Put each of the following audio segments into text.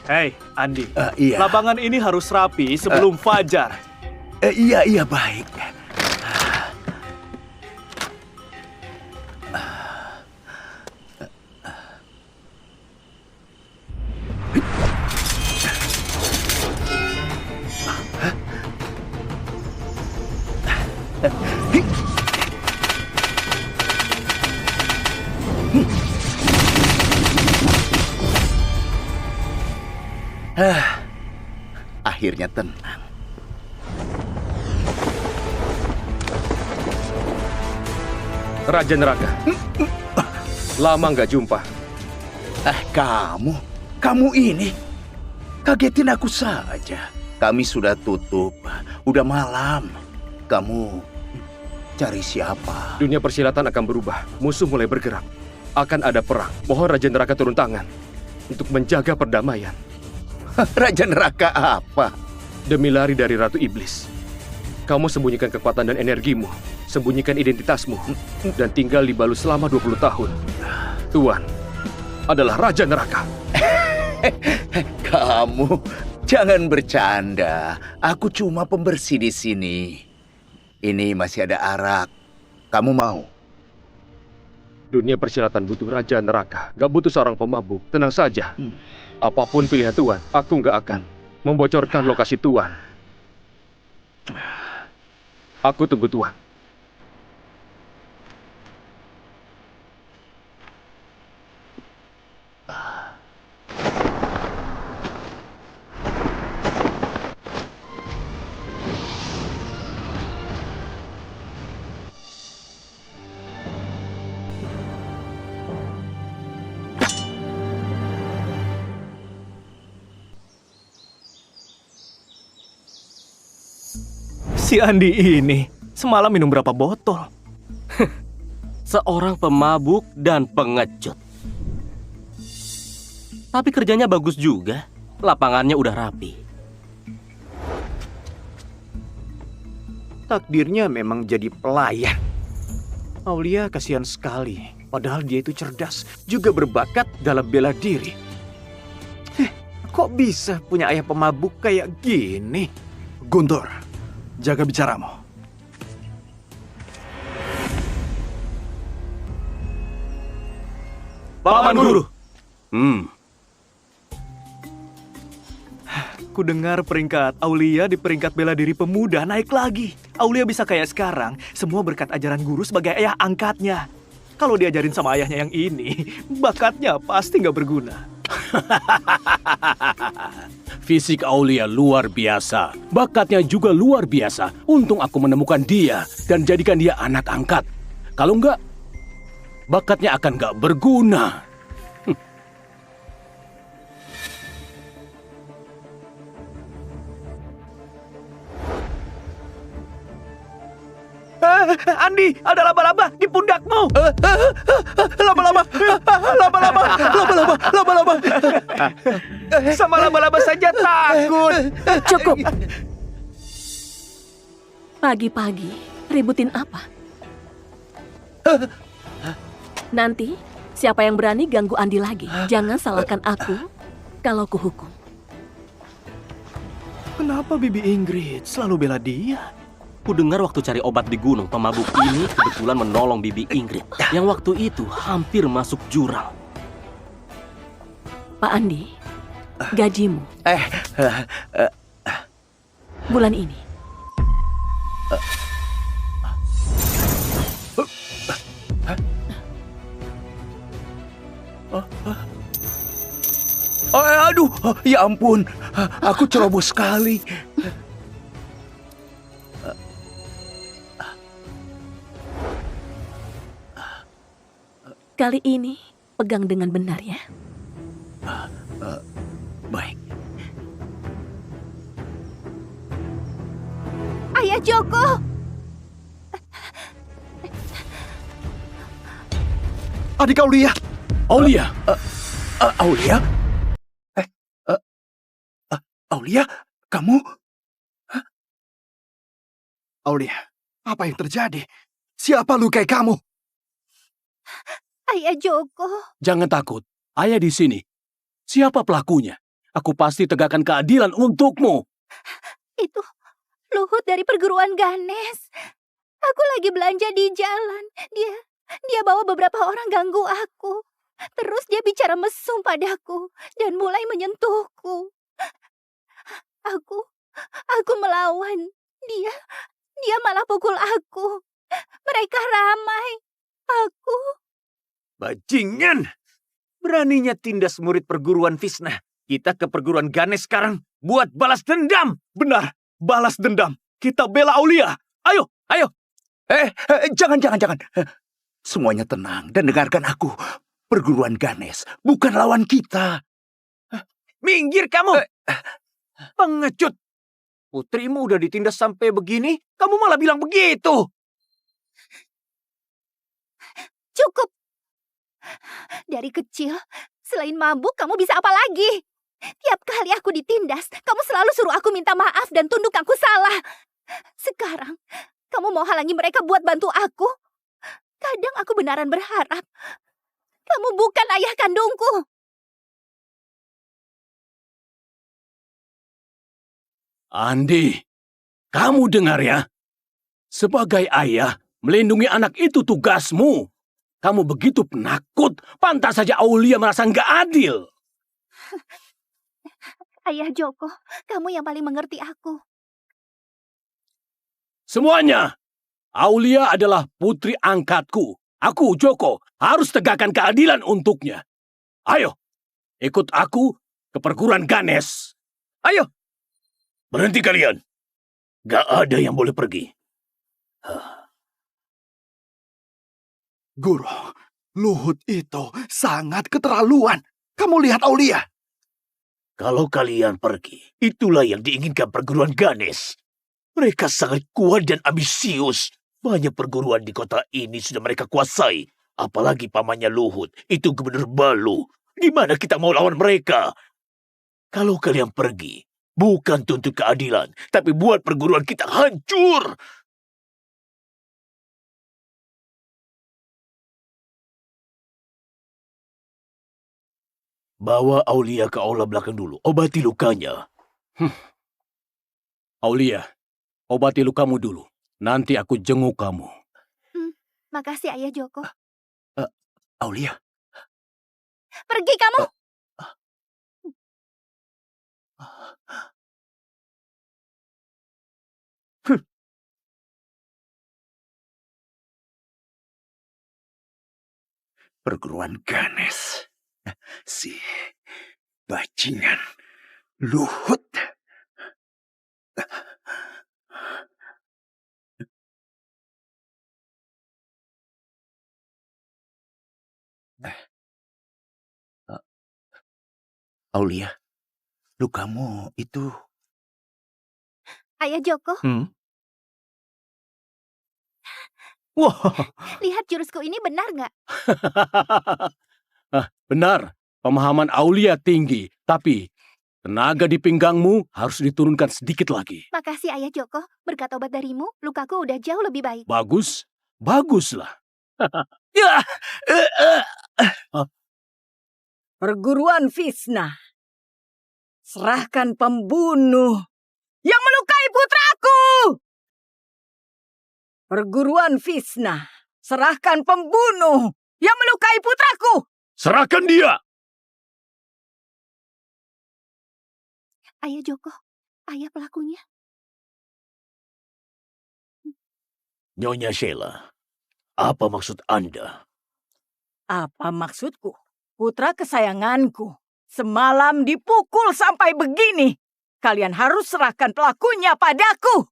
Hei, Andi. Iya. Lapangan ini harus rapi sebelum fajar. Iya, baik. Akhirnya tenang. Raja Neraka. Lama nggak jumpa. Kamu ini kagetin aku saja. Kami sudah tutup, udah malam. Kamu cari siapa? Dunia persilatan akan berubah. Musuh mulai bergerak. Akan ada perang. Mohon Raja Neraka turun tangan untuk menjaga perdamaian. Raja Neraka apa? Demi lari dari Ratu Iblis, kamu sembunyikan kekuatan dan energimu, sembunyikan identitasmu, dan tinggal di Balu selama 20 tahun. Tuan adalah Raja Neraka. Kamu jangan bercanda. Aku cuma pembersih di sini. Ini masih ada arak. Kamu mau? Dunia persilatan butuh Raja Neraka, gak butuh seorang pemabuk. Tenang saja. Apapun pilihan Tuan, aku nggak akan membocorkan lokasi Tuan. Aku tunggu Tuan. Si Andi ini semalam minum berapa botol? Seorang pemabuk dan pengecut. Tapi kerjanya bagus juga. Lapangannya udah rapi. Takdirnya memang jadi pelayan. Aulia kasihan sekali. Padahal dia itu cerdas, juga berbakat dalam bela diri. Kok bisa punya ayah pemabuk kayak gini? Guntur, jaga bicaramu. Paman Guru. Ku dengar peringkat Aulia di peringkat bela diri pemuda naik lagi. Aulia bisa kayak sekarang, semua berkat ajaran guru sebagai ayah angkatnya. Kalau diajarin sama ayahnya yang ini, bakatnya pasti nggak berguna. Fisik Aulia luar biasa. Bakatnya juga luar biasa. Untung aku menemukan dia dan jadikan dia anak angkat. Kalau enggak, bakatnya akan enggak berguna. Andi, ada laba-laba di pundakmu. Laba-laba, laba-laba, laba-laba, laba-laba. Sama laba-laba saja takut. Cukup. Pagi-pagi, ributin apa? Nanti, siapa yang berani ganggu Andi lagi? Jangan salahkan aku kalau kuhukum. Kenapa Bibi Ingrid selalu bela dia? Ku dengar waktu cari obat di gunung, pemabuk ini kebetulan menolong Bibi Ingrid. Yang waktu itu hampir masuk jurang. Pak Andi, gajimu bulan ini. Aduh, ya ampun. Aku ceroboh sekali. Kali ini, pegang dengan benar ya. Baik. Ayah Joko! Adik Aulia. Aulia, Aulia? Aulia, kamu? Aulia, apa yang terjadi? Siapa lukai kamu? Ayah Joko! jangan takut. Ayah di sini. Siapa pelakunya? Aku pasti tegakkan keadilan untukmu. Itu Luhut dari perguruan Ganes. Aku lagi belanja di jalan. Dia bawa beberapa orang ganggu aku. Terus dia bicara mesum padaku dan mulai menyentuhku. Aku melawan. Dia malah pukul aku. Mereka ramai. Aku... Bajingan! Beraninya tindas murid perguruan Visna. Kita ke perguruan Ganes sekarang buat balas dendam. Benar, balas dendam. Kita bela Aulia. Ayo, ayo. Jangan. Semuanya tenang dan dengarkan aku. Perguruan Ganes bukan lawan kita. Minggir kamu! Pengecut! Putrimu udah ditindas sampai begini, kamu malah bilang begitu. Cukup. Dari kecil, selain mabuk, kamu bisa apa lagi? Tiap kali aku ditindas, kamu selalu suruh aku minta maaf dan tunduk aku salah. Sekarang, kamu mau halangi mereka buat bantu aku? Kadang aku benaran berharap kamu bukan ayah kandungku. Andi, kamu dengar ya? Sebagai ayah, melindungi anak itu tugasmu. Kamu begitu penakut, pantas saja Aulia merasa nggak adil. Ayah Joko, kamu yang paling mengerti aku. Semuanya, Aulia adalah putri angkatku. Aku, Joko, harus tegakkan keadilan untuknya. Ayo, ikut aku ke perguruan Ganes. Ayo! Berhenti kalian. Gak ada yang boleh pergi. Guru, Luhut itu sangat keterlaluan. Kamu lihat Aulia. Kalau kalian pergi, itulah yang diinginkan perguruan Ganes. Mereka sangat kuat dan ambisius. Banyak perguruan di kota ini sudah mereka kuasai. Apalagi pamannya Luhut, itu gubernur Balu. Gimana kita mau lawan mereka? Kalau kalian pergi, bukan tuntut keadilan, tapi buat perguruan kita hancur. Bawa Aulia ke aula belakang dulu. Obati lukanya. Aulia, obati lukamu dulu. Nanti aku jenguk kamu. Makasih Ayah Joko. Aulia. Pergi kamu. Perguruan Ganes. Si bajingan Luhut. Aulia, lukamu itu... Ayah Joko, Wah, lihat jurusku ini benar nggak? benar. Pemahaman Aulia tinggi, tapi tenaga di pinggangmu harus diturunkan sedikit lagi. Makasih Ayah Joko, berkat obat darimu, lukaku udah jauh lebih baik. Bagus, baguslah. Perguruan Visna, serahkan pembunuh yang melukai putraku. Perguruan Visna, serahkan pembunuh yang melukai putraku. Serahkan dia. Ayah Joko, ayah pelakunya. Nyonya Sheila, apa maksud Anda? Apa maksudku? Putra kesayanganku semalam dipukul sampai begini. Kalian harus serahkan pelakunya padaku.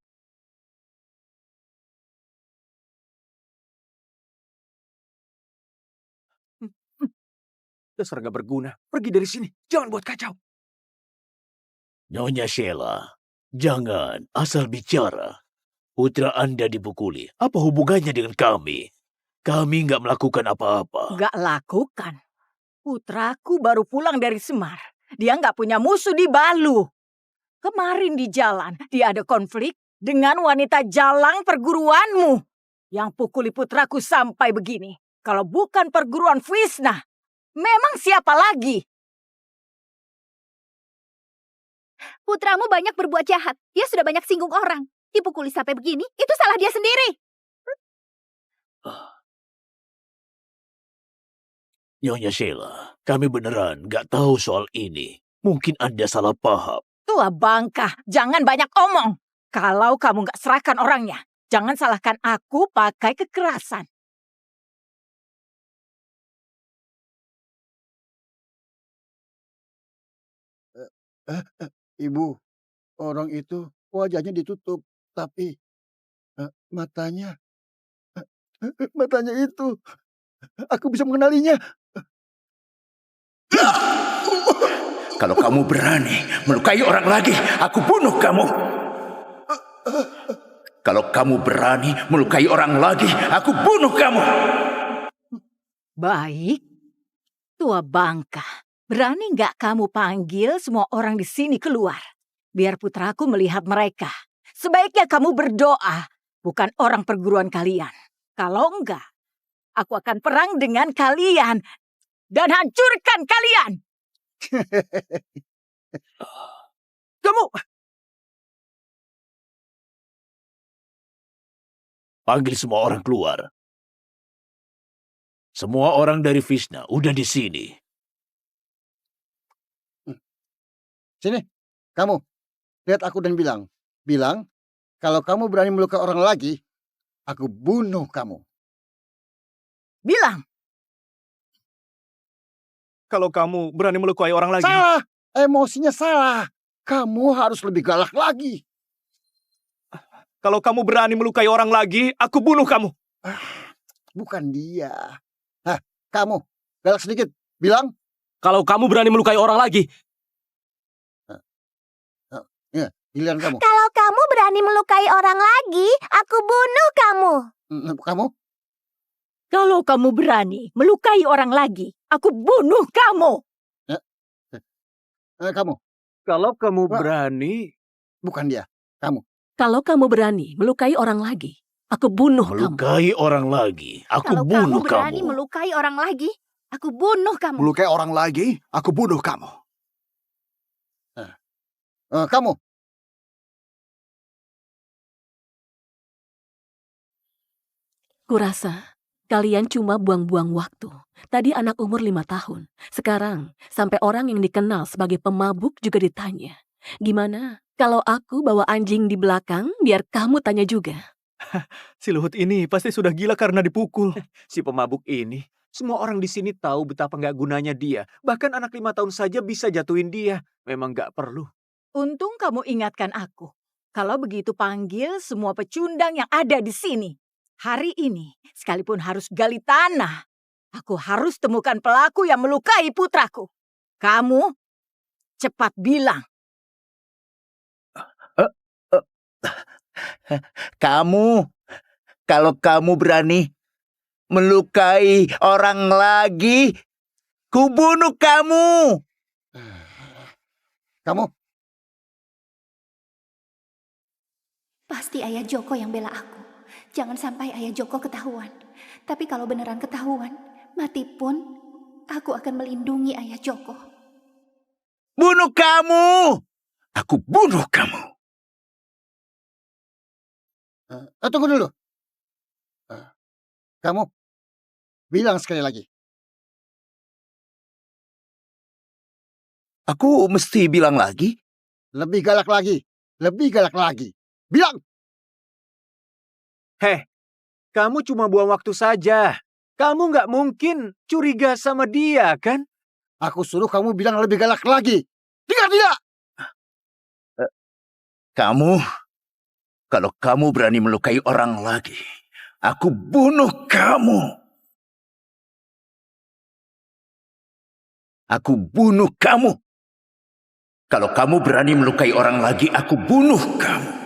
Dasar gak berguna. Pergi dari sini. Jangan buat kacau. Nyonya Sheila, jangan asal bicara. Putra Anda dipukuli. Apa hubungannya dengan kami? Kami nggak melakukan apa-apa. Gak lakukan. Putraku baru pulang dari Semar. Dia nggak punya musuh di Balu. Kemarin di jalan, dia ada konflik dengan wanita jalang perguruanmu. Yang pukuli putraku sampai begini. Kalau bukan perguruan Visna, memang siapa lagi? Putramu banyak berbuat jahat. Dia sudah banyak singgung orang. Dipukuli sampai begini, itu salah dia sendiri. Nyonya Sheila, kami beneran nggak tahu soal ini. Mungkin Anda salah paham. Tua bangka, jangan banyak omong. Kalau kamu nggak serahkan orangnya, jangan salahkan aku pakai kekerasan. Ibu, orang itu wajahnya ditutup, tapi matanya, matanya itu, aku bisa mengenalinya. Kalau kamu berani melukai orang lagi, aku bunuh kamu. Kalau kamu berani melukai orang lagi, aku bunuh kamu. Baik, tua bangka. Berani nggak kamu panggil semua orang di sini keluar? Biar putraku melihat mereka. Sebaiknya kamu berdoa, bukan orang perguruan kalian. Kalau enggak, aku akan perang dengan kalian dan hancurkan kalian. Kamu... Panggil semua orang keluar. Semua orang dari Vishna udah di sini. Sini, kamu. Lihat aku dan bilang. Bilang, kalau kamu berani melukai orang lagi, aku bunuh kamu. Bilang. Kalau kamu berani melukai orang lagi... Salah! Emosinya salah. Kamu harus lebih galak lagi. Kalau kamu berani melukai orang lagi, aku bunuh kamu. Bukan dia. Kamu. Galak sedikit. Bilang. Kalau kamu berani melukai orang lagi, Giliran kamu. Kalau kamu berani melukai orang lagi, aku bunuh kamu. Kamu? Kalau kamu berani melukai orang lagi, aku bunuh kamu. Kamu. Kalau kamu Wah. berani... Bukan dia. Kamu. Kalau kamu berani melukai orang lagi, aku bunuh kamu. Melukai orang lagi, aku Kalau bunuh kamu berani kamu. melukai orang lagi, aku bunuh kamu. Melukai orang lagi, aku bunuh kamu. Kamu. Kurasa kalian cuma buang-buang waktu. Tadi anak umur 5 tahun. Sekarang sampai orang yang dikenal sebagai pemabuk juga ditanya. Gimana kalau aku bawa anjing di belakang biar kamu tanya juga? Si Luhut ini pasti sudah gila karena dipukul. Si pemabuk ini, semua orang di sini tahu betapa nggak gunanya dia. Bahkan anak 5 tahun saja bisa jatuhin dia. Memang nggak perlu. Untung kamu ingatkan aku. Kalau begitu panggil semua pecundang yang ada di sini. Hari ini, sekalipun harus gali tanah, aku harus temukan pelaku yang melukai putraku. Kamu cepat bilang. Kamu, kalau kamu berani melukai orang lagi, kubunuh kamu. Kamu. Pasti Ayah Joko yang bela aku. Jangan sampai Ayah Joko ketahuan. Tapi kalau beneran ketahuan, mati pun aku akan melindungi Ayah Joko. Bunuh kamu. Aku bunuh kamu. Tunggu dulu. Kamu. Bilang sekali lagi. Aku mesti bilang lagi? Lebih galak lagi. Lebih galak lagi. Bilang. Heh, kamu cuma buang waktu saja. Kamu nggak mungkin curiga sama dia, kan? Aku suruh kamu bilang lebih galak lagi. Tidak. Kamu, kalau kamu berani melukai orang lagi, aku bunuh kamu. Aku bunuh kamu. Kalau kamu berani melukai orang lagi, aku bunuh kamu.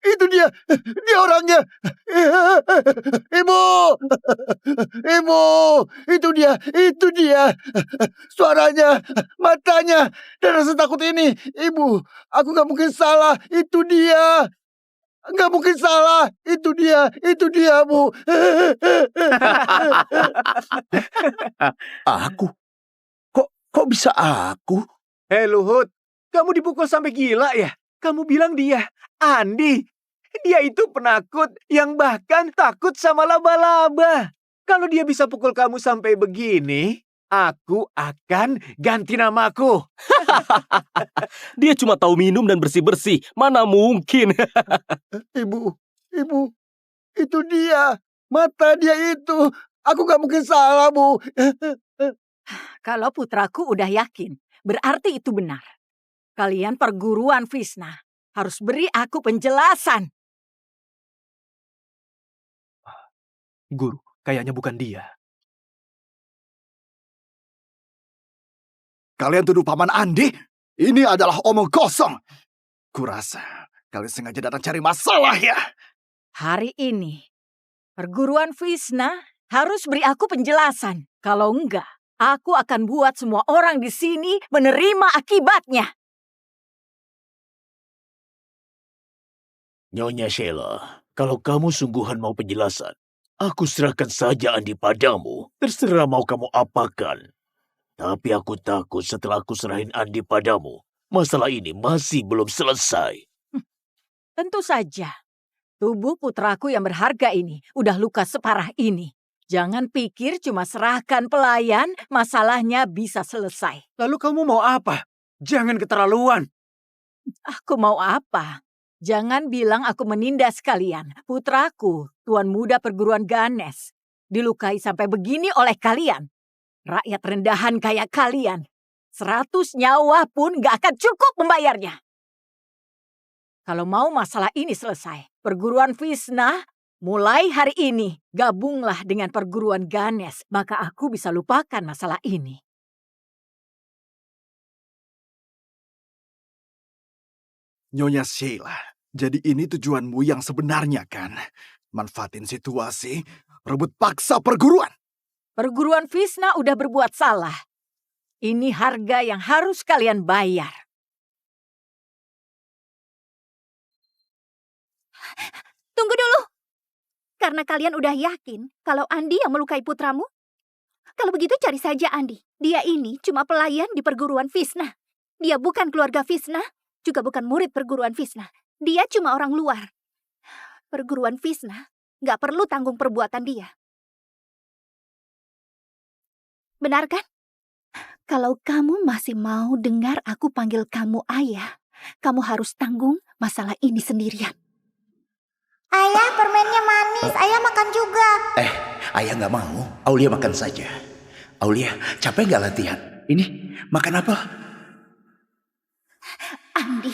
Itu dia. Dia orangnya. Ibu. Ibu. Itu dia. Itu dia. Suaranya. Matanya. Dan rasa takut ini. Ibu. Aku gak mungkin salah. Itu dia. Nggak mungkin salah. Itu dia, Bu. Aku? Kok bisa aku? Hei Luhut, kamu dipukul sampai gila ya? Kamu bilang dia, Andi. Dia itu penakut yang bahkan takut sama laba-laba. Kalau dia bisa pukul kamu sampai begini, aku akan ganti namaku. Dia cuma tahu minum dan bersih-bersih. Mana mungkin? Ibu, itu dia. Mata dia itu. Aku nggak mungkin salah, Bu. Kalau putraku udah yakin, berarti itu benar. Kalian perguruan Visna harus beri aku penjelasan. Guru, kayaknya bukan dia. Kalian tuduh Paman Andi? Ini adalah omong kosong. Kurasa kalian sengaja datang cari masalah ya. Hari ini, perguruan Visna harus beri aku penjelasan. Kalau enggak, aku akan buat semua orang di sini menerima akibatnya. Nyonya Sheila, kalau kamu sungguhan mau penjelasan, aku serahkan saja Andi padamu. Terserah mau kamu apakan. Tapi aku takut setelah aku serahin Andi padamu, masalah ini masih belum selesai. Tentu saja. Tubuh putraku yang berharga ini udah luka separah ini. Jangan pikir cuma serahkan pelayan, masalahnya bisa selesai. Lalu kamu mau apa? Jangan keterlaluan. Aku mau apa? Jangan bilang aku menindas kalian. Putraku, tuan muda perguruan Ganes, dilukai sampai begini oleh kalian. Rakyat rendahan kayak kalian, 100 nyawa pun gak akan cukup membayarnya. Kalau mau masalah ini selesai, perguruan Visna mulai hari ini gabunglah dengan perguruan Ganes, maka aku bisa lupakan masalah ini. Nyonya Sheila, jadi ini tujuanmu yang sebenarnya kan? Manfaatin situasi, rebut paksa perguruan. Perguruan Visna udah berbuat salah. Ini harga yang harus kalian bayar. Tunggu dulu. Karena kalian udah yakin kalau Andi yang melukai putramu? Kalau begitu cari saja Andi. Dia ini cuma pelayan di perguruan Visna. Dia bukan keluarga Visna, juga bukan murid perguruan Visna. Dia cuma orang luar. Perguruan Visna nggak perlu tanggung perbuatan dia. Benar kan? Kalau kamu masih mau dengar aku panggil kamu ayah, kamu harus tanggung masalah ini sendirian. Ayah, permennya manis. Ayah makan juga. Ayah nggak mau. Aulia makan saja. Aulia, capek nggak latihan? Ini, makan apa? Andi,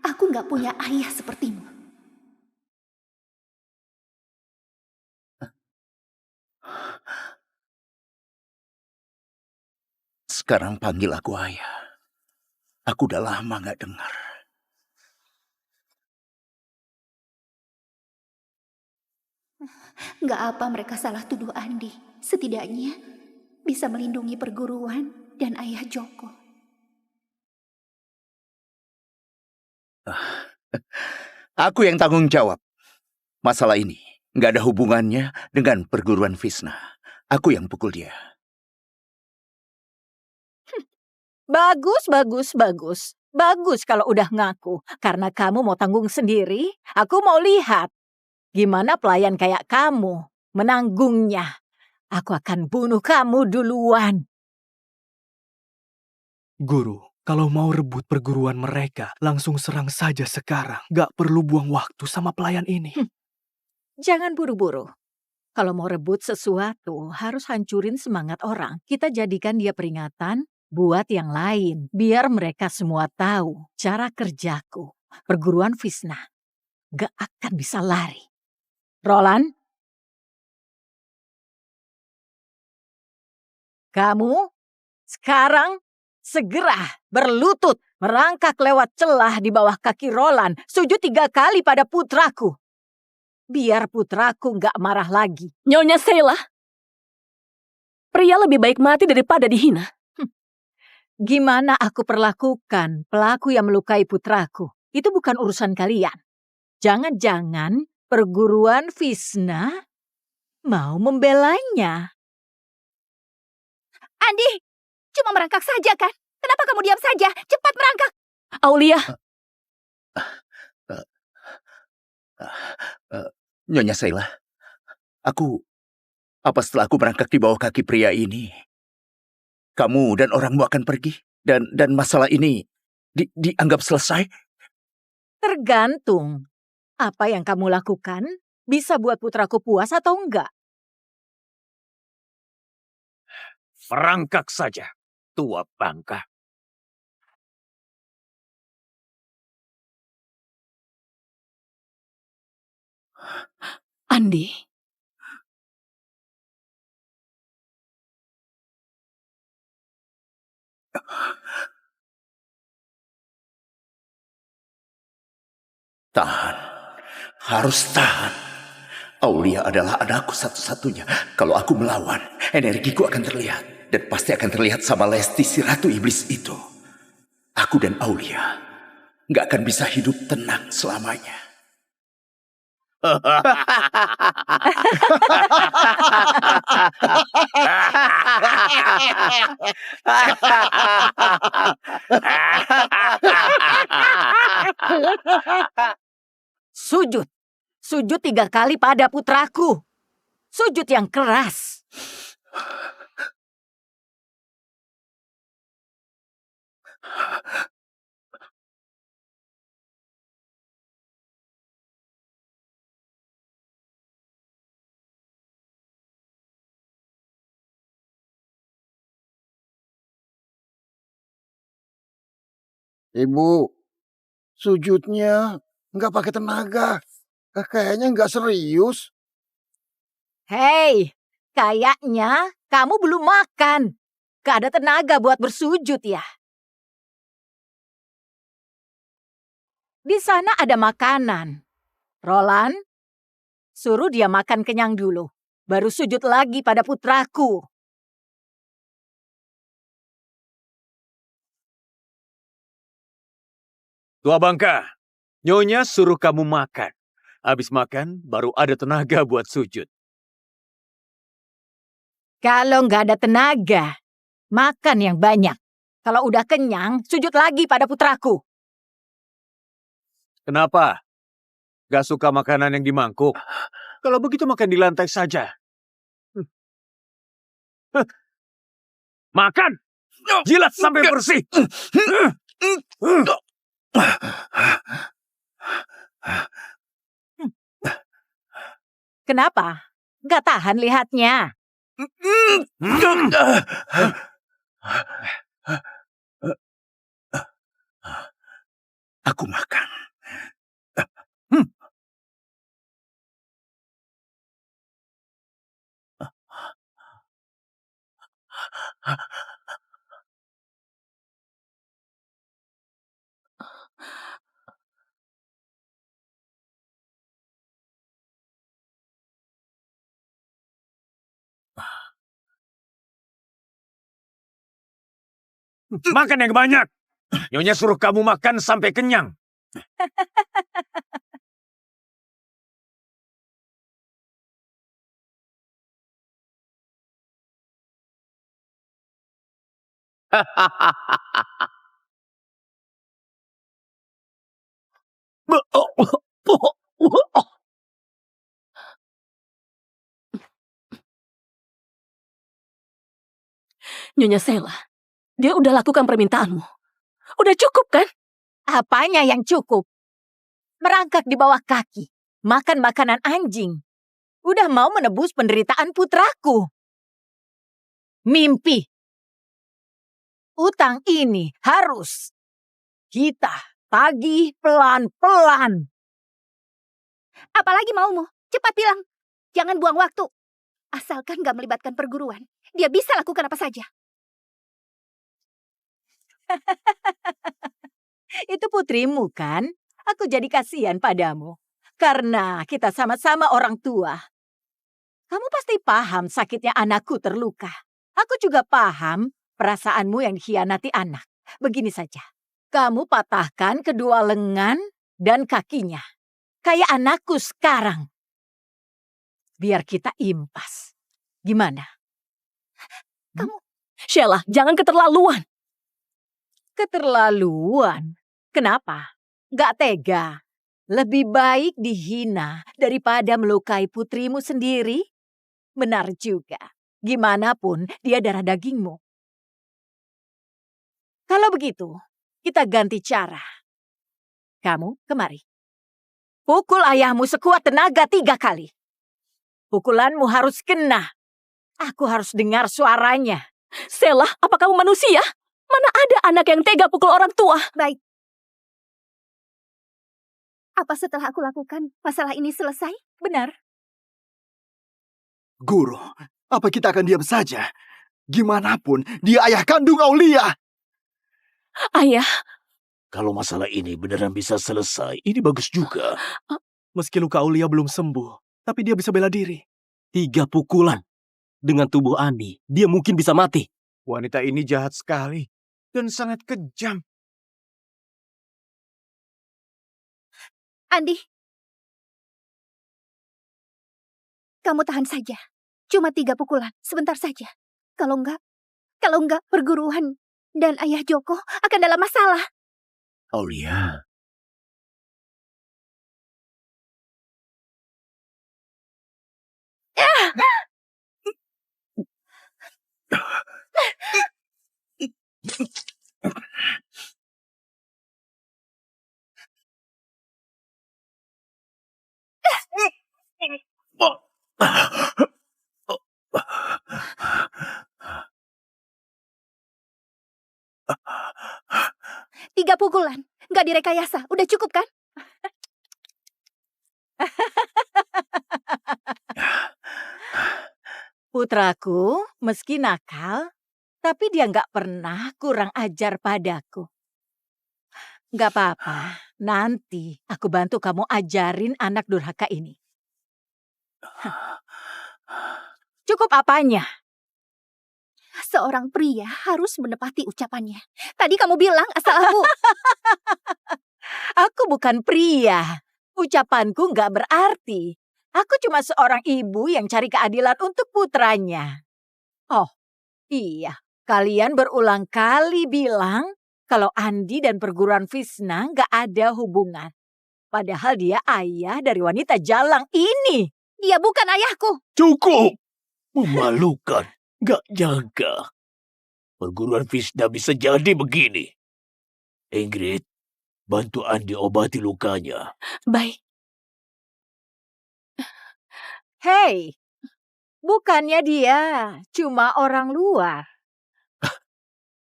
aku nggak punya ayah sepertimu. Sekarang panggil aku ayah. Aku udah lama nggak dengar. Nggak apa mereka salah tuduh Andi. Setidaknya bisa melindungi perguruan dan ayah Joko. Aku yang tanggung jawab. Masalah ini nggak ada hubungannya dengan perguruan Visna. Aku yang pukul dia. Bagus, bagus, bagus. Bagus kalau udah ngaku. Karena kamu mau tanggung sendiri, aku mau lihat. Gimana pelayan kayak kamu menanggungnya. Aku akan bunuh kamu duluan. Guru, kalau mau rebut perguruan mereka, langsung serang saja sekarang. Gak perlu buang waktu sama pelayan ini. Jangan buru-buru. Kalau mau rebut sesuatu, harus hancurin semangat orang. Kita jadikan dia peringatan buat yang lain. Biar mereka semua tahu cara kerjaku. Perguruan Visna gak akan bisa lari. Roland? Kamu sekarang segera berlutut merangkak lewat celah di bawah kaki Roland. Sujud 3 kali pada putraku. Biar putraku gak marah lagi. Nyonya Sheila, pria lebih baik mati daripada dihina. Gimana aku perlakukan pelaku yang melukai putraku? Itu bukan urusan kalian. Jangan-jangan perguruan Visna mau membelanya. Andi, cuma merangkak saja kan? Kenapa kamu diam saja? Cepat merangkak. Aulia, Nyonya Sheila, apa setelah aku merangkak di bawah kaki pria ini, kamu dan orangmu akan pergi? Dan masalah ini dianggap selesai? Tergantung. Apa yang kamu lakukan bisa buat putraku puas atau enggak. Merangkak saja, tua bangka. Andi. Tahan. Harus tahan. Aulia adalah anakku satu-satunya. Kalau aku melawan, energiku akan terlihat. Dan pasti akan terlihat sama Lesti, si Ratu Iblis itu. Aku dan Aulia nggak akan bisa hidup tenang selamanya. Sujud. Sujud 3 kali pada putraku. Sujud yang keras. Ibu, sujudnya nggak pakai tenaga. Kayaknya nggak serius. Hei, kayaknya kamu belum makan. Gak ada tenaga buat bersujud ya. Di sana ada makanan. Roland, suruh dia makan kenyang dulu. Baru sujud lagi pada putraku. Tua bangka, Nyonya suruh kamu makan. Habis makan, baru ada tenaga buat sujud. Kalau nggak ada tenaga, makan yang banyak. Kalau udah kenyang, sujud lagi pada putraku. Kenapa? Gak suka makanan yang di mangkuk? Kalau begitu makan di lantai saja. Makan! Jilat sampai bersih! Kenapa? Nggak tahan lihatnya. Aku makan. Makan yang banyak! Nyonya suruh kamu makan sampai kenyang. Nyonya Sheila, dia udah lakukan permintaanmu. Udah cukup kan? Apanya yang cukup? Merangkak di bawah kaki, makan makanan anjing. Udah mau menebus penderitaan putraku. Mimpi. Utang ini harus kita tagih pelan-pelan. Apalagi maumu? Cepat bilang. Jangan buang waktu. Asalkan gak melibatkan perguruan, dia bisa lakukan apa saja. Itu putrimu kan? Aku jadi kasihan padamu. Karena kita sama-sama orang tua. Kamu pasti paham sakitnya anakku terluka. Aku juga paham perasaanmu yang dikhianati anak. Begini saja. Kamu patahkan kedua lengan dan kakinya. kayak anakku sekarang. Biar kita impas. Gimana? Sheila, jangan keterlaluan. Keterlaluan? Kenapa? Gak tega. Lebih baik dihina daripada melukai putrimu sendiri. Benar juga. Gimana pun dia darah dagingmu. Kalau begitu, kita ganti cara. Kamu kemari. Pukul ayahmu sekuat tenaga 3 kali. Pukulanmu harus kena. Aku harus dengar suaranya. Sheila, apa kamu manusia? Mana ada anak yang tega pukul orang tua? Baik. Apa setelah aku lakukan, masalah ini selesai? Benar. Guru, apa kita akan diam saja? Gimanapun, dia ayah kandung Aulia. Ayah, Kalau masalah ini beneran bisa selesai, ini bagus juga. Meski luka Aulia belum sembuh, tapi dia bisa bela diri. 3 pukulan. Dengan tubuh Andi, dia mungkin bisa mati. Wanita ini jahat sekali dan sangat kejam. Andi, kamu tahan saja. Cuma 3 pukulan, sebentar saja. Kalau enggak perguruan dan ayah Joko akan dalam masalah. Aulia. Tiga pukulan, nggak direkayasa. Udah cukup kan? Putraku, meski nakal, tapi dia nggak pernah kurang ajar padaku. Nggak apa-apa, nanti aku bantu kamu ajarin anak durhaka ini. Cukup apanya? Seorang pria harus menepati ucapannya. Tadi kamu bilang asal aku... Aku bukan pria. Ucapanku nggak berarti. Aku cuma seorang ibu yang cari keadilan untuk putranya. Oh, iya. Kalian berulang kali bilang kalau Andi dan perguruan Visna nggak ada hubungan. Padahal dia ayah dari wanita jalang ini. Dia bukan ayahku. Cukup! Memalukan. Gak nyangka. Perguruan Visna bisa jadi begini. Ingrid, bantu Andi obati lukanya. baik. Hei, bukannya dia cuma orang luar.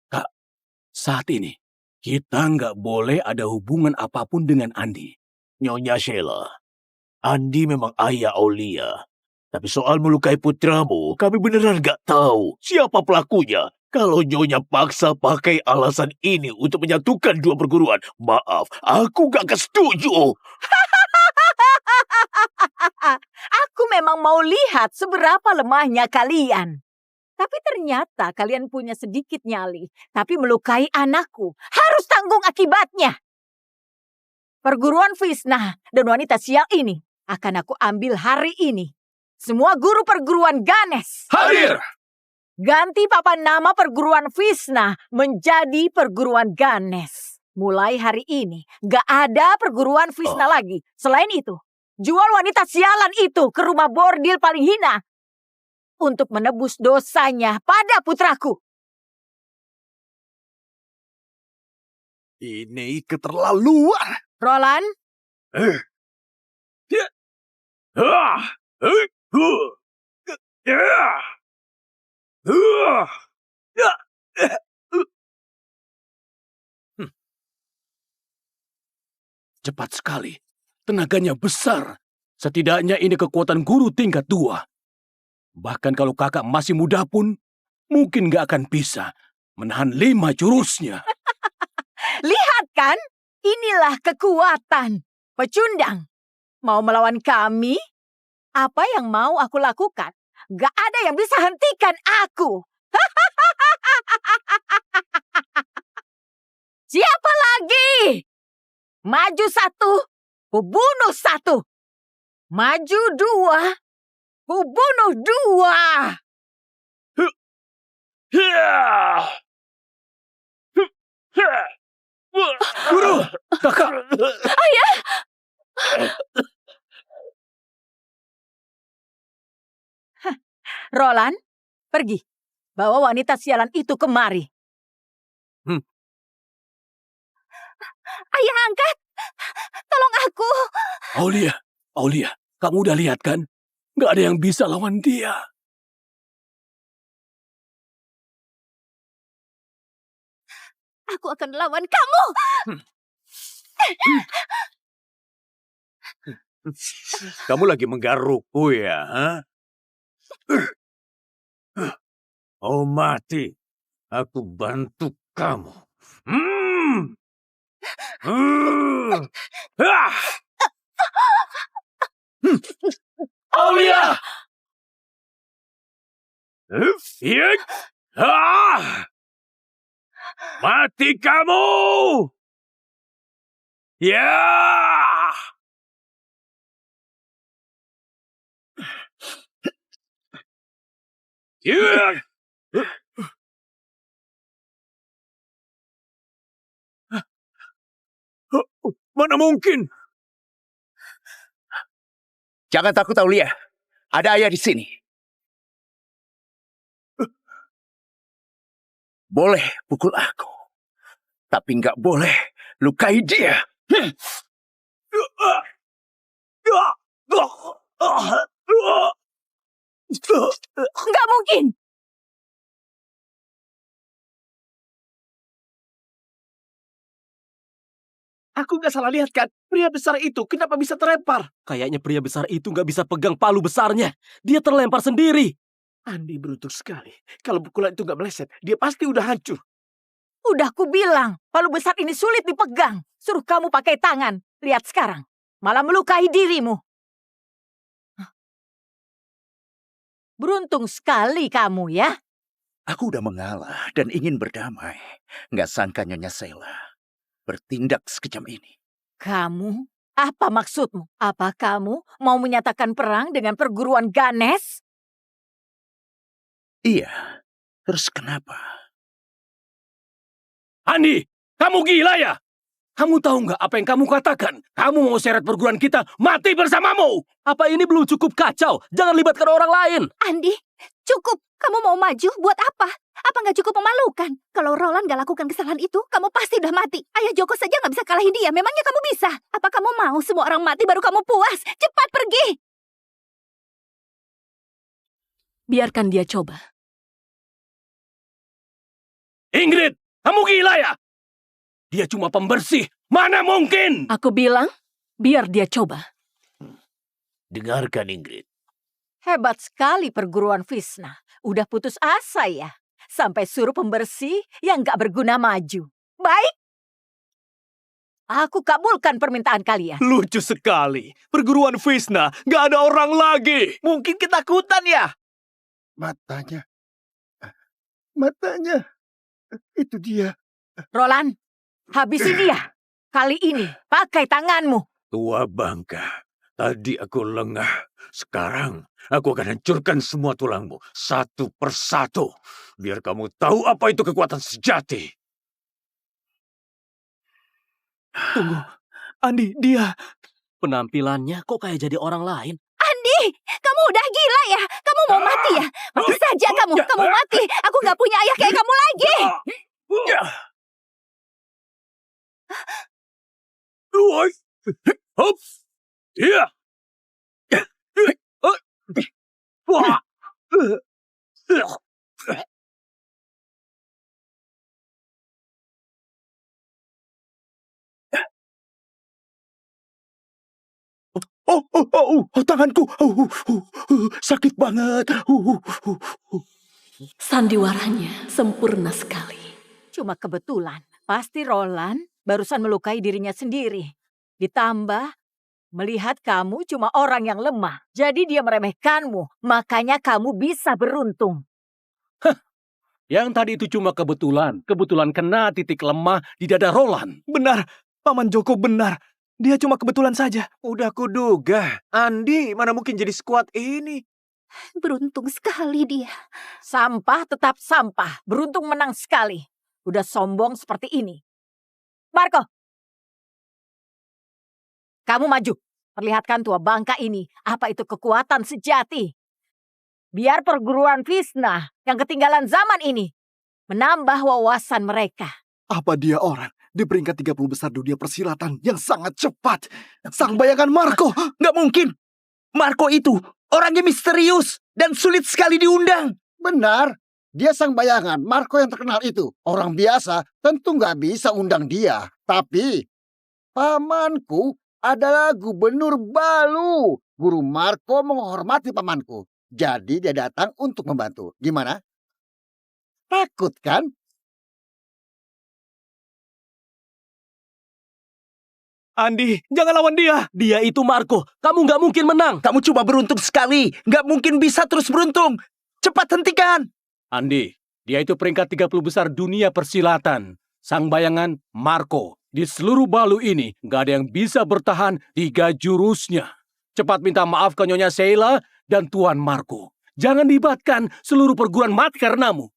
Kak, saat ini kita nggak boleh ada hubungan apapun dengan Andi. Nyonya Sheila, Andi memang ayah Aulia. Tapi soal melukai putramu, kami beneran nggak tahu siapa pelakunya. Kalau Nyonya paksa pakai alasan ini untuk menyatukan 2 perguruan, maaf, aku nggak setuju. Aku memang mau lihat seberapa lemahnya kalian. Tapi ternyata kalian punya sedikit nyali. Tapi melukai anakku harus tanggung akibatnya. Perguruan Visna dan wanita sial ini akan aku ambil hari ini. Semua guru perguruan Ganes. Hadir! Ganti papan nama perguruan Visna menjadi perguruan Ganes. Mulai hari ini gak ada perguruan Visna lagi. Selain itu, jual wanita sialan itu ke rumah bordil paling hina untuk menebus dosanya pada putraku. Ini keterlaluan. Roland, Cepat sekali. Tenaganya besar. Setidaknya ini kekuatan guru tingkat 2. Bahkan kalau kakak masih muda pun, mungkin gak akan bisa menahan 5 jurusnya. lihat kan? Inilah kekuatan. Pecundang, mau melawan kami? Apa yang mau aku lakukan? Gak ada yang bisa hentikan aku. Siapa lagi? Maju 1, Kubunuh 1. Maju 2. Kubunuh 2. Guru, kakak. Ayah! Roland, pergi. Bawa wanita sialan itu kemari. Ayah angkat! Tolong aku! Aulia, kamu udah lihat kan? Nggak ada yang bisa lawan dia. Aku akan lawan kamu! Kamu lagi menggarukku ya? Hah? Oh mati, aku bantu kamu. Aulia! Mati kamu! Ya! Mana mungkin? Jangan takut, Aulia. Ada ayah di sini. Boleh pukul aku, tapi nggak boleh lukai dia. Nggak mungkin. Aku nggak salah lihat kan? Pria besar itu kenapa bisa terlempar? Kayaknya pria besar itu nggak bisa pegang palu besarnya. Dia terlempar sendiri. Andi beruntung sekali. Kalau pukulan itu nggak meleset, dia pasti udah hancur. Udah ku bilang, palu besar ini sulit dipegang. Suruh kamu pakai tangan. Lihat sekarang. Malah melukai dirimu. Beruntung sekali kamu ya. Aku udah mengalah dan ingin berdamai. Nggak sangka Nyonya Sheila bertindak sekejam ini. Kamu? Apa maksudmu? Apa kamu mau menyatakan perang dengan perguruan Ganes? Iya, terus kenapa? Andi, kamu gila ya? Kamu tahu nggak apa yang kamu katakan? Kamu mau seret perguruan kita mati bersamamu. Apa ini belum cukup kacau? Jangan libatkan orang lain. Andi, cukup. Kamu mau maju buat apa? Apa nggak cukup memalukan? Kalau Roland nggak lakukan kesalahan itu, kamu pasti udah mati. Ayah Joko saja nggak bisa kalahin dia. Memangnya kamu bisa? Apa kamu mau semua orang mati baru kamu puas? Cepat pergi! Biarkan dia coba. Ingrid, kamu gila ya? Dia cuma pembersih. Mana mungkin? Aku bilang, biar dia coba. Dengarkan Ingrid. Hebat sekali perguruan Visna. Udah putus asa ya? Sampai suruh pembersih yang gak berguna maju. Baik. Aku kabulkan permintaan kalian. Lucu sekali. Perguruan Visna nggak ada orang lagi. Mungkin ketakutan ya? Matanya. Itu dia. Roland, habisi dia. Kali ini pakai tanganmu. Tua bangka, tadi aku lengah. Sekarang aku akan hancurkan semua tulangmu satu persatu. Biar kamu tahu apa itu kekuatan sejati. Tunggu, Andi, dia. Penampilannya kok kayak jadi orang lain? Andi, kamu udah gila ya? Kamu mau mati ya? Mati saja kamu mati. Aku nggak punya ayah kayak kamu lagi. Hop, iya. Wah. Tanganku. Sakit banget. Sandiwaranya sempurna sekali. Cuma kebetulan, pasti Roland barusan melukai dirinya sendiri. Ditambah, melihat kamu cuma orang yang lemah. Jadi dia meremehkanmu, makanya kamu bisa beruntung. Yang tadi itu cuma kebetulan. Kebetulan kena titik lemah di dada Roland. Benar, Paman Joko benar. Dia cuma kebetulan saja. Udah kuduga, Andi mana mungkin jadi sekuat ini. Beruntung sekali dia. Sampah tetap sampah. Beruntung menang sekali. Udah sombong seperti ini. Marco. Kamu maju. Perlihatkan tua bangka ini. Apa itu kekuatan sejati. Biar perguruan Visna yang ketinggalan zaman ini menambah wawasan mereka. Apa dia orang di peringkat 30 besar dunia persilatan yang sangat cepat? Sang bayangan Marco. Nggak mungkin. Marco itu orangnya misterius dan sulit sekali diundang. Benar. Dia sang bayangan. Marco yang terkenal itu. Orang biasa tentu nggak bisa undang dia. Tapi pamanku adalah Gubernur Balu. Guru Marco menghormati pamanku. Jadi dia datang untuk membantu. Gimana? Takut kan? Andi, jangan lawan dia. Dia itu Marco. Kamu nggak mungkin menang. Kamu cuma beruntung sekali. Nggak mungkin bisa terus beruntung. Cepat hentikan. Andi, dia itu peringkat 30 besar dunia persilatan. Sang bayangan Marco. Di seluruh Balu ini, nggak ada yang bisa bertahan 3 jurusnya. Cepat minta maaf ke Nyonya Sheila dan Tuan Marco. Jangan libatkan seluruh perguruan mati karenamu.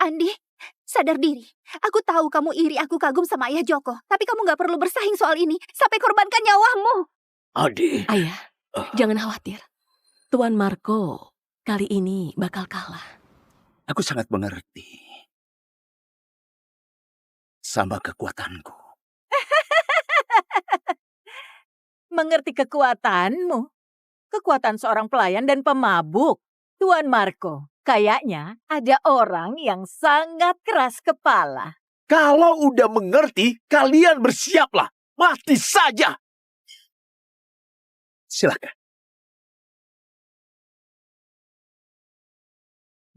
Andi, sadar diri. Aku tahu kamu iri, aku kagum sama Ayah Joko. Tapi kamu gak perlu bersaing soal ini. Sampai korbankan nyawamu. Adi. Ayah, jangan khawatir. Tuan Marco kali ini bakal kalah. Aku sangat mengerti. Sama kekuatanku. Mengerti kekuatanmu. Kekuatan seorang pelayan dan pemabuk. Tuan Marco, kayaknya ada orang yang sangat keras kepala. Kalau udah mengerti, kalian bersiaplah. Mati saja. Silakan.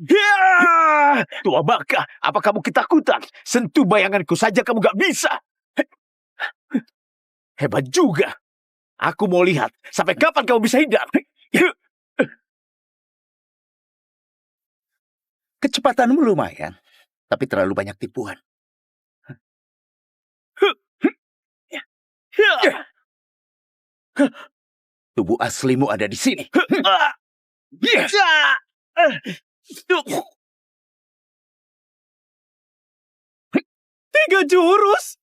Ya! Tua bangka, apa kamu ketakutan? Sentuh bayanganku saja kamu gak bisa. Hebat juga. Aku mau lihat sampai kapan kamu bisa hindar. Kecepatanmu lumayan, tapi terlalu banyak tipuan. Tubuh aslimu ada di sini. 3 jurus?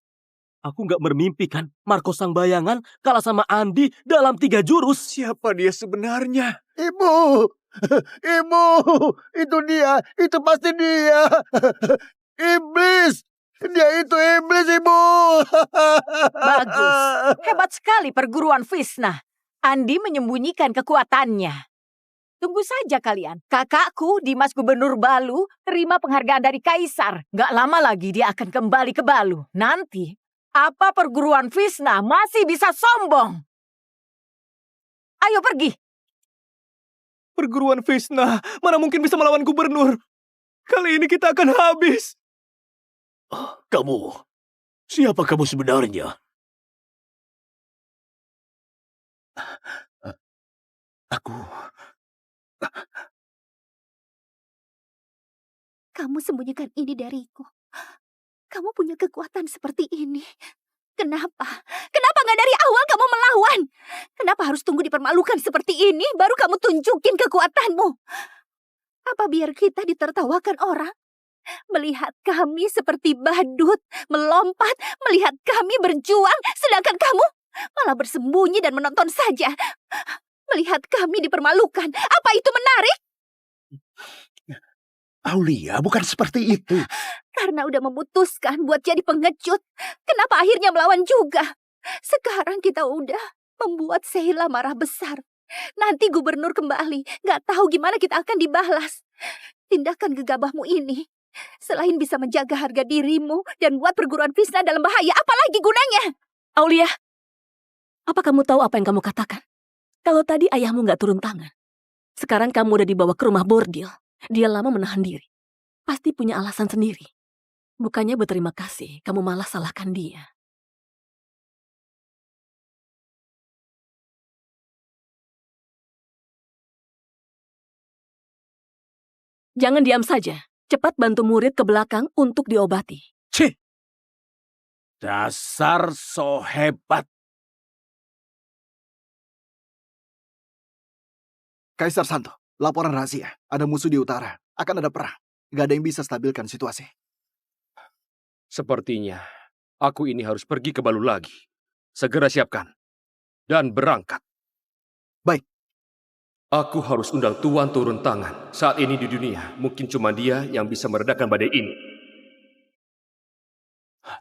Aku nggak bermimpi kan, Marco sang bayangan kalah sama Andi dalam 3 jurus. Siapa dia sebenarnya? Ibu, ibu, itu dia, itu pasti dia. Iblis, dia itu iblis, ibu. Bagus, hebat sekali perguruan Visna. Andi menyembunyikan kekuatannya. Tunggu saja kalian. Kakakku, Dimas Gubernur Balu, terima penghargaan dari Kaisar. Gak lama lagi dia akan kembali ke Balu. Nanti, apa perguruan Visna masih bisa sombong? Ayo pergi. Perguruan Visna, mana mungkin bisa melawan gubernur? Kali ini kita akan habis. Kamu, siapa kamu sebenarnya? Aku... Kamu sembunyikan ini dariku. Kamu punya kekuatan seperti ini. Kenapa? Kenapa gak dari awal kamu melawan? Kenapa harus tunggu dipermalukan seperti ini baru kamu tunjukin kekuatanmu? Apa biar kita ditertawakan orang? Melihat kami seperti badut, melompat, melihat kami berjuang, sedangkan kamu malah bersembunyi dan menonton saja. Melihat kami dipermalukan, apa itu menarik? Aulia, bukan seperti itu. Karena udah memutuskan buat jadi pengecut, kenapa akhirnya melawan juga? Sekarang kita udah membuat Sheila marah besar. Nanti gubernur kembali, gak tahu gimana kita akan dibalas. Tindakan gegabahmu ini, selain bisa menjaga harga dirimu dan buat perguruan Visna dalam bahaya, apalagi gunanya? Aulia, apa kamu tahu apa yang kamu katakan? Kalau tadi ayahmu nggak turun tangan, sekarang kamu udah dibawa ke rumah bordil. Dia lama menahan diri. Pasti punya alasan sendiri. Bukannya berterima kasih, kamu malah salahkan dia. Jangan diam saja. Cepat bantu murid ke belakang untuk diobati. Cih! Dasar so hebat. Kaisar Santo, laporan rahasia. Ada musuh di utara. Akan ada perang. Gak ada yang bisa stabilkan situasi. Sepertinya aku ini harus pergi ke Balu lagi. Segera siapkan. Dan berangkat. Baik. Aku harus undang Tuan turun tangan. Saat ini di dunia, mungkin cuma dia yang bisa meredakan badai ini.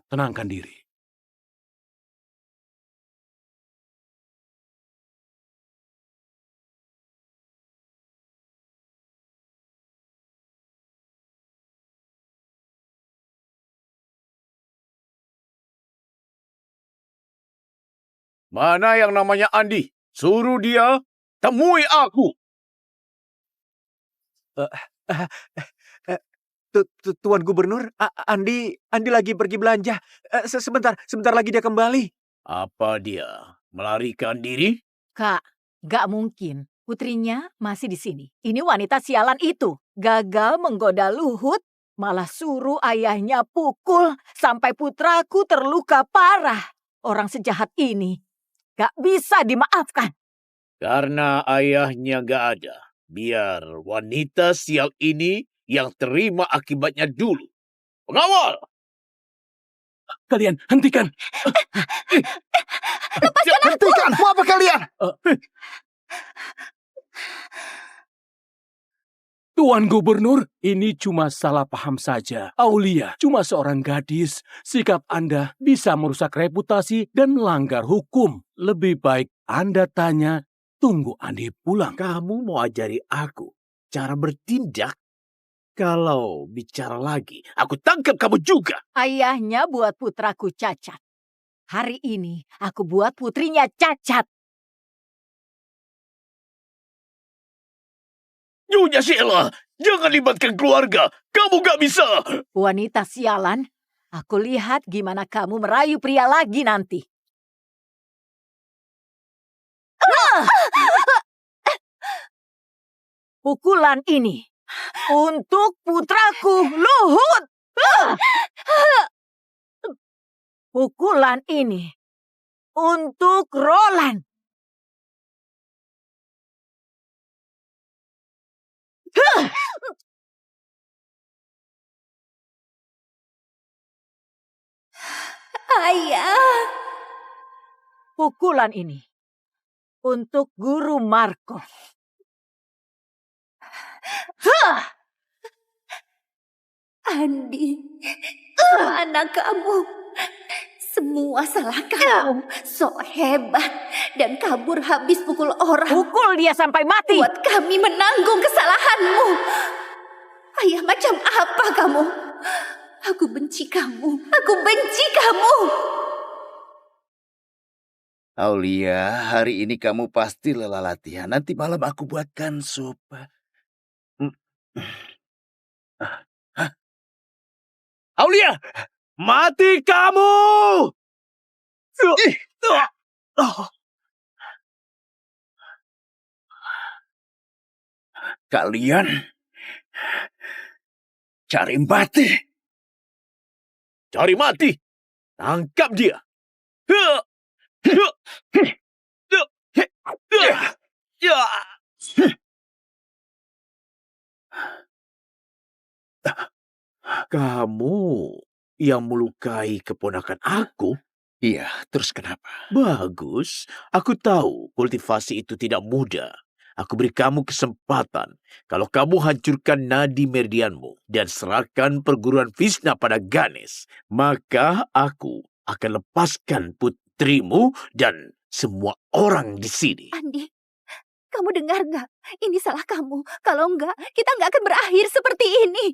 Tenangkan diri. Mana yang namanya Andi? Suruh dia temui aku. Tuan Gubernur, Andi lagi pergi belanja. Sebentar lagi dia kembali. Apa dia? Melarikan diri? Kak, gak mungkin. Putrinya masih di sini. Ini wanita sialan itu. Gagal menggoda Luhut, malah suruh ayahnya pukul sampai putraku terluka parah. Orang sejahat ini gak bisa dimaafkan. Karena ayahnya gak ada. Biar wanita sial ini yang terima akibatnya dulu. Pengawal! Kalian hentikan. Lepaskan aku! Hentikan! Mau apa kalian? Tuan Gubernur, ini cuma salah paham saja. Aulia cuma seorang gadis. Sikap Anda bisa merusak reputasi dan melanggar hukum. Lebih baik Anda tanya, tunggu Andi pulang. Kamu mau ajari aku cara bertindak? Kalau bicara lagi, aku tangkap kamu juga. Ayahnya buat putraku cacat. Hari ini aku buat putrinya cacat. Nyonya Sheila, jangan libatkan keluarga. Kamu gak bisa. Wanita sialan, aku lihat gimana kamu merayu pria lagi nanti. Pukulan ini untuk putraku Luhut. Pukulan ini untuk Roland. Ayah. Pukulan ini untuk Guru Marco. Andi, anak kamu. Semua salah kamu. Sok hebat dan kabur habis pukul orang. Pukul dia sampai mati. Buat kami menanggung kesalahanmu. Ayah, macam apa kamu? Aku benci kamu. Aku benci kamu. Aulia, hari ini kamu pasti lelah latihan. Nanti malam aku buatkan sup. Aulia, mati kamu! Kalian cari mati. Cari mati. Tangkap dia. Kamu yang melukai keponakan aku? Iya, terus kenapa? Bagus. Aku tahu kultivasi itu tidak mudah. Aku beri kamu kesempatan. Kalau kamu hancurkan nadi meridianmu dan serahkan perguruan Vishna pada Ganesh, maka aku akan lepaskan putrimu dan semua orang di sini. Andi, kamu dengar nggak? Ini salah kamu. Kalau enggak, kita nggak akan berakhir seperti ini.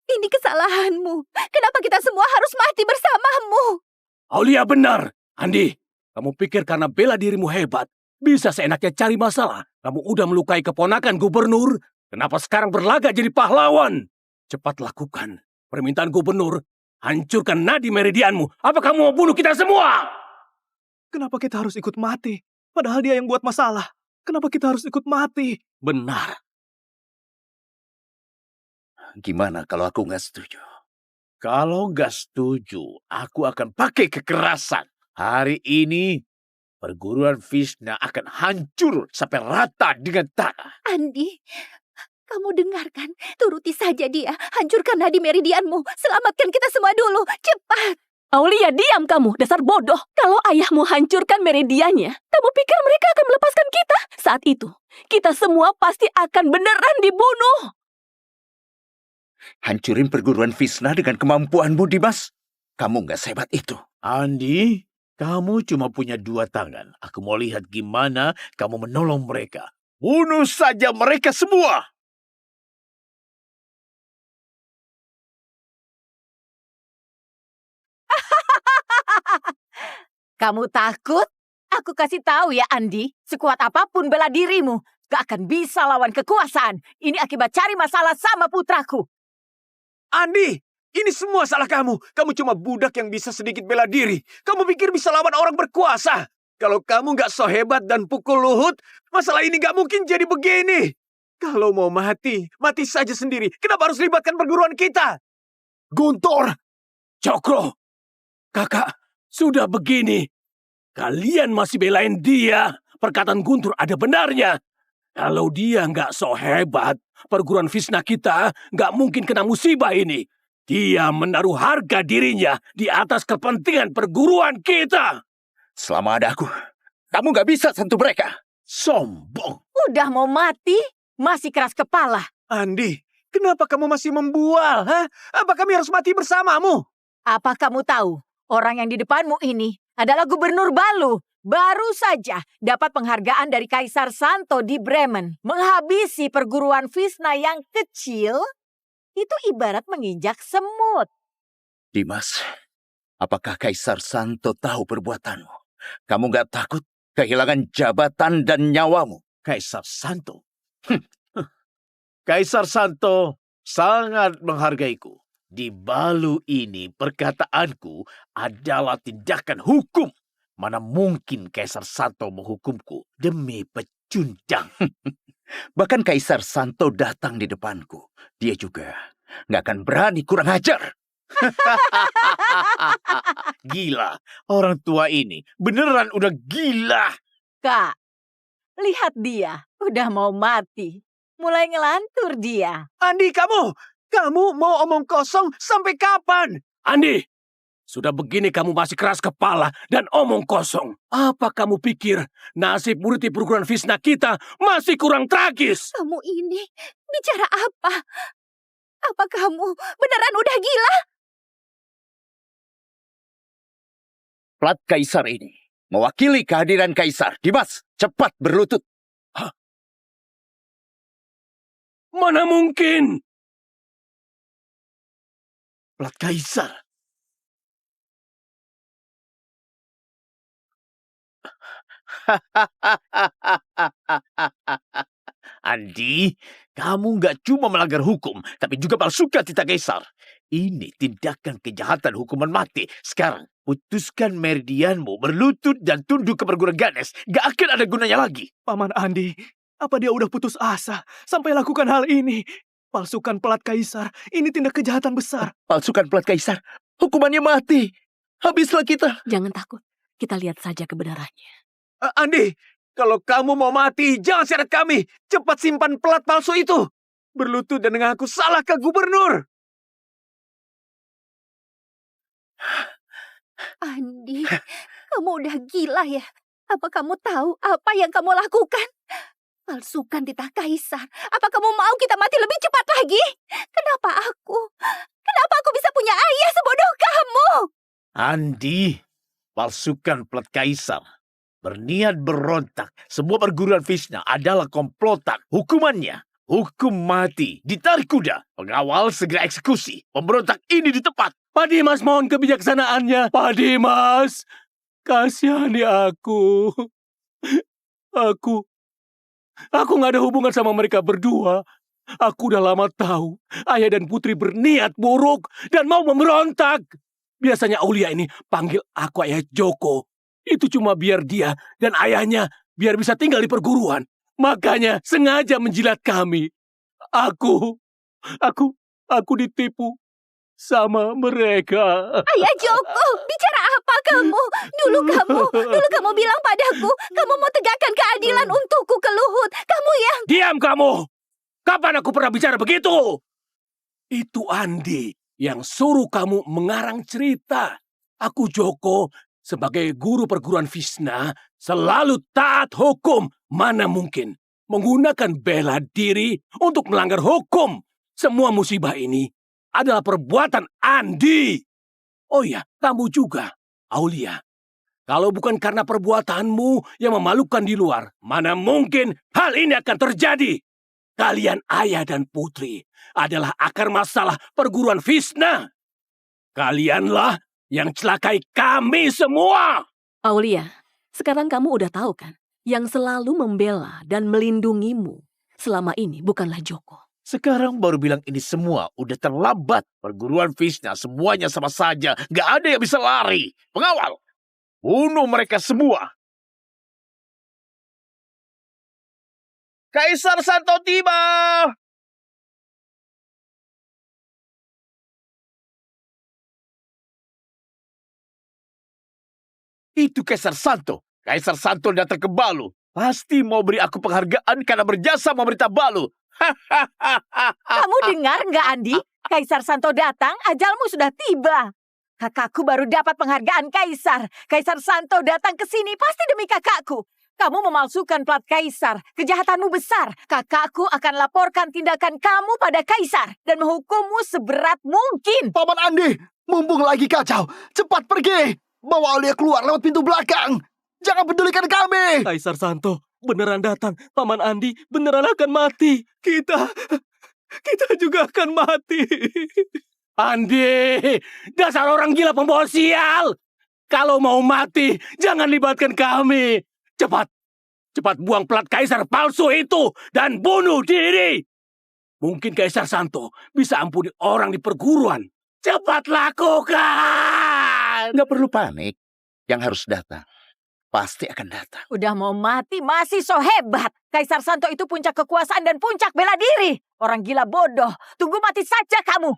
Ini kesalahanmu. Kenapa kita semua harus mati bersamamu? Aulia benar. Andi, kamu pikir karena bela dirimu hebat, bisa seenaknya cari masalah? Kamu udah melukai keponakan gubernur. Kenapa sekarang berlagak jadi pahlawan? Cepat lakukan permintaan gubernur. Hancurkan nadi meridianmu. Apa kamu mau bunuh kita semua? Kenapa kita harus ikut mati? Padahal dia yang buat masalah. Kenapa kita harus ikut mati? Benar. Gimana kalau aku nggak setuju? Kalau nggak setuju, aku akan pakai kekerasan. Hari ini perguruan Vishna akan hancur sampai rata dengan tanah. Andi, kamu dengarkan. Turuti saja dia. Hancurkan nadi meridianmu. Selamatkan kita semua dulu. Cepat. Aulia, diam kamu, dasar bodoh. Kalau ayahmu hancurkan meridiannya, kamu pikir mereka akan melepaskan kita? Saat itu, kita semua pasti akan beneran dibunuh. Hancurin perguruan Vishna dengan kemampuanmu, Dimas. Kamu nggak sehebat itu. Andi, kamu cuma punya 2 tangan. Aku mau lihat gimana kamu menolong mereka. Bunuh saja mereka semua. Kamu takut? Aku kasih tahu ya, Andi. Sekuat apapun bela dirimu, gak akan bisa lawan kekuasaan. Ini akibat cari masalah sama putraku. Andi, ini semua salah kamu. Kamu cuma budak yang bisa sedikit bela diri. Kamu pikir bisa lawan orang berkuasa? Kalau kamu nggak so hebat dan pukul Luhut, masalah ini nggak mungkin jadi begini. Kalau mau mati, mati saja sendiri. Kenapa harus libatkan perguruan kita? Guntur, Cokro, kakak, sudah begini. Kalian masih belain dia. Perkataan Guntur ada benarnya. Kalau dia nggak so hebat, perguruan Vishna kita nggak mungkin kena musibah ini. Dia menaruh harga dirinya di atas kepentingan perguruan kita. Selama ada aku, kamu nggak bisa sentuh mereka. Sombong. Udah mau mati, masih keras kepala. Andi, kenapa kamu masih membual? Hah? Apa kami harus mati bersamamu? Apa kamu tahu, orang yang di depanmu ini adalah Gubernur Balu. Baru saja dapat penghargaan dari Kaisar Santo di Bremen. Menghabisi perguruan Vishna yang kecil, itu ibarat menginjak semut. Dimas, apakah Kaisar Santo tahu perbuatanmu? Kamu nggak takut kehilangan jabatan dan nyawamu? Kaisar Santo. Kaisar Santo sangat menghargaiku. Di Balu ini perkataanku adalah tindakan hukum. Mana mungkin Kaisar Santo menghukumku demi pecundang. Bahkan Kaisar Santo datang di depanku. Dia juga nggak akan berani kurang ajar. Gila, orang tua ini beneran udah gila. Kak, lihat dia, udah mau mati. Mulai ngelantur dia. Andi, kamu mau omong kosong sampai kapan? Andi, sudah begini kamu masih keras kepala dan omong kosong. Apa kamu pikir nasib murid di perguruan Vishna kita masih kurang tragis? Kamu ini bicara apa? Apa kamu beneran udah gila? Plat Kaisar ini mewakili kehadiran Kaisar. Dimas, cepat berlutut. Hah? Mana mungkin? Plat Kaisar. Andi, kamu nggak cuma melanggar hukum, tapi juga palsukan titah Kaisar. Ini tindakan kejahatan hukuman mati. Sekarang, putuskan meridianmu, berlutut dan tunduk ke perguruan Ganes. Gak akan ada gunanya lagi. Paman Andi, apa dia udah putus asa sampai lakukan hal ini? Palsukan pelat Kaisar, ini tindak kejahatan besar. Palsukan plat Kaisar, hukumannya mati. Habislah kita. Jangan takut, kita lihat saja kebenarannya. Andi, kalau kamu mau mati, jangan seret kami. Cepat simpan pelat palsu itu. Berlutut dan mengaku salah ke gubernur. Andi, kamu udah gila ya? Apa kamu tahu apa yang kamu lakukan? Palsukan titah Kaisar. Apa kamu mau kita mati lebih cepat lagi? Kenapa aku? Kenapa aku bisa punya ayah sebodoh kamu? Andi, palsukan plat Kaisar. Berniat berontak. Semua perguruan Vishna adalah komplotan. Hukumannya, hukum mati. Ditarik kuda. Pengawal segera eksekusi. Pemberontak ini di tempat. Pak Dimas, mohon kebijaksanaannya. Pak Dimas, kasihani aku. Aku nggak ada hubungan sama mereka berdua. Aku udah lama tahu ayah dan putri berniat buruk dan mau memberontak. Biasanya Aulia ini panggil aku Ayah Joko. Itu cuma biar dia dan ayahnya biar bisa tinggal di perguruan. Makanya sengaja menjilat kami. Aku ditipu sama mereka. Ayah Joko, bicara apa? apa kamu? Dulu kamu bilang padaku, kamu mau tegakkan keadilan untukku ke Luhut. Kamu yang... Diam kamu! Kapan aku pernah bicara begitu? Itu Andi yang suruh kamu mengarang cerita. Aku Joko, sebagai guru perguruan Visna, selalu taat hukum. Mana mungkin menggunakan bela diri untuk melanggar hukum. Semua musibah ini adalah perbuatan Andi. Oh ya, kamu juga, Aulia. Kalau bukan karena perbuatanmu yang memalukan di luar, mana mungkin hal ini akan terjadi. Kalian ayah dan putri adalah akar masalah perguruan Visna. Kalianlah yang celakai kami semua. Aulia, sekarang kamu udah tahu kan? Yang selalu membela dan melindungimu selama ini bukanlah Joko. Sekarang baru bilang ini semua udah terlambat. Perguruan Visna semuanya sama saja. Gak ada yang bisa lari. Pengawal, bunuh mereka semua. Kaisar Santo tiba. Itu Kaisar Santo. Kaisar Santo datang ke Balu. Pasti mau beri aku penghargaan karena berjasa memerintah Balu. Kamu dengar nggak, Andi? Kaisar Santo datang, ajalmu sudah tiba. Kakakku baru dapat penghargaan Kaisar. Kaisar Santo datang ke sini pasti demi kakakku. Kamu memalsukan plat Kaisar. Kejahatanmu besar. Kakakku akan laporkan tindakan kamu pada Kaisar dan menghukummu seberat mungkin. Paman Andi, mumpung lagi kacau, cepat pergi. Bawa Aulia keluar lewat pintu belakang. Jangan pedulikan kami. Kaisar Santo beneran datang. Paman Andi beneran akan mati. Kita juga akan mati. Andi, dasar orang gila pembawa sial. Kalau mau mati, jangan libatkan kami. Cepat buang plat Kaisar palsu itu dan bunuh diri. Mungkin Kaisar Santo bisa ampuni orang di perguruan. Cepat lakukan. Nggak perlu panik. Yang harus datang pasti akan datang. Udah mau mati masih so hebat. Kaisar Santo itu puncak kekuasaan dan puncak bela diri. Orang gila bodoh. Tunggu mati saja kamu.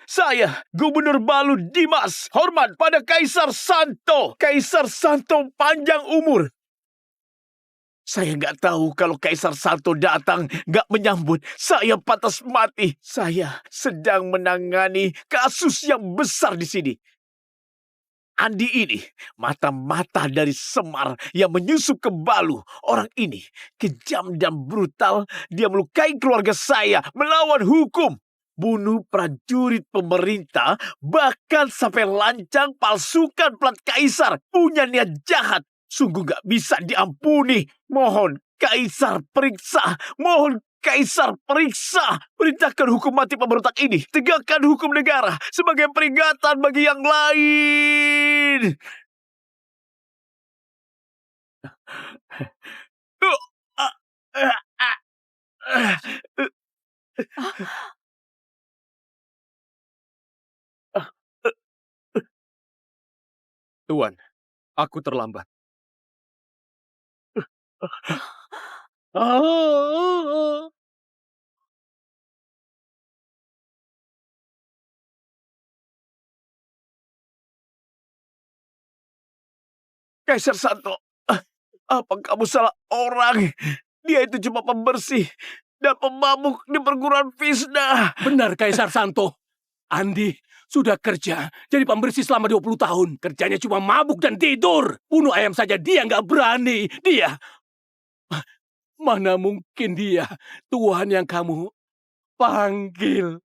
Saya, Gubernur Balu Dimas, hormat pada Kaisar Santo. Kaisar Santo panjang umur. Saya nggak tahu kalau Kaisar Santo datang nggak menyambut. Saya pantas mati. Saya sedang menangani kasus yang besar di sini. Andi ini, mata-mata dari Semar yang menyusup ke Balu. Orang ini kejam dan brutal. Dia melukai keluarga saya, melawan hukum. Bunuh prajurit pemerintah, bahkan sampai lancang palsukan plat Kaisar. Punya niat jahat, sungguh gak bisa diampuni. Mohon Kaisar periksa, mohon Kaisar periksa. Perintahkan hukum mati pemberontak ini. Tegakkan hukum negara sebagai peringatan bagi yang lain. Tuan, aku terlambat. Kaisar Santo, apa kamu salah orang? Dia itu cuma pembersih dan pemabuk di perguruan Visna. Benar, Kaisar Santo. Andi sudah kerja jadi pembersih selama 20 tahun. Kerjanya cuma mabuk dan tidur. Bunuh ayam saja dia nggak berani. Dia... Mana mungkin dia Tuhan yang kamu panggil.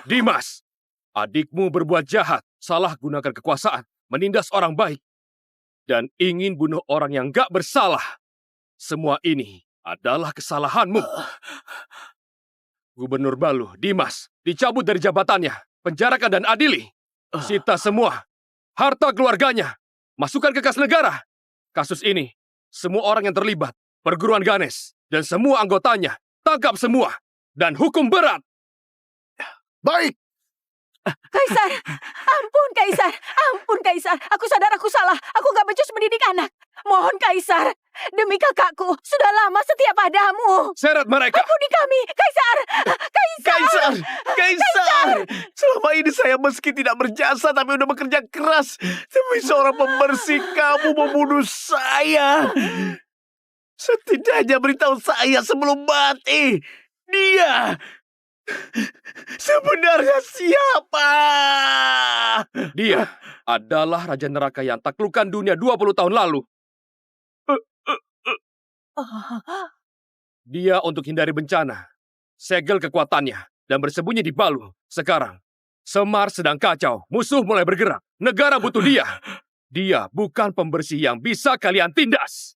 Dimas, adikmu berbuat jahat, salah gunakan kekuasaan, menindas orang baik, dan ingin bunuh orang yang gak bersalah. Semua ini adalah kesalahanmu. Gubernur Balu, Dimas, dicabut dari jabatannya, penjarakan dan adili. Sita semua harta keluarganya, masukkan ke kas negara. Kasus ini, semua orang yang terlibat perguruan Ganesh, dan semua anggotanya. Tangkap semua, dan hukum berat. Baik. Kaisar, ampun Kaisar. Aku sadar aku salah. Aku gak becus mendidik anak. Mohon Kaisar, demi kakakku, sudah lama setia padamu. Seret mereka. Ampuni kami, Kaisar. Kaisar! Selama ini saya meski tidak berjasa tapi udah bekerja keras. Demi seorang pembersih kamu membunuh saya. Setidaknya beritahu saya sebelum mati. Dia sebenarnya siapa? Dia adalah Raja Neraka yang taklukkan dunia 20 tahun lalu. Dia untuk hindari bencana, segel kekuatannya, dan bersembunyi di Balu. Sekarang, Semar sedang kacau, musuh mulai bergerak. Negara butuh dia. Dia bukan pembersih yang bisa kalian tindas.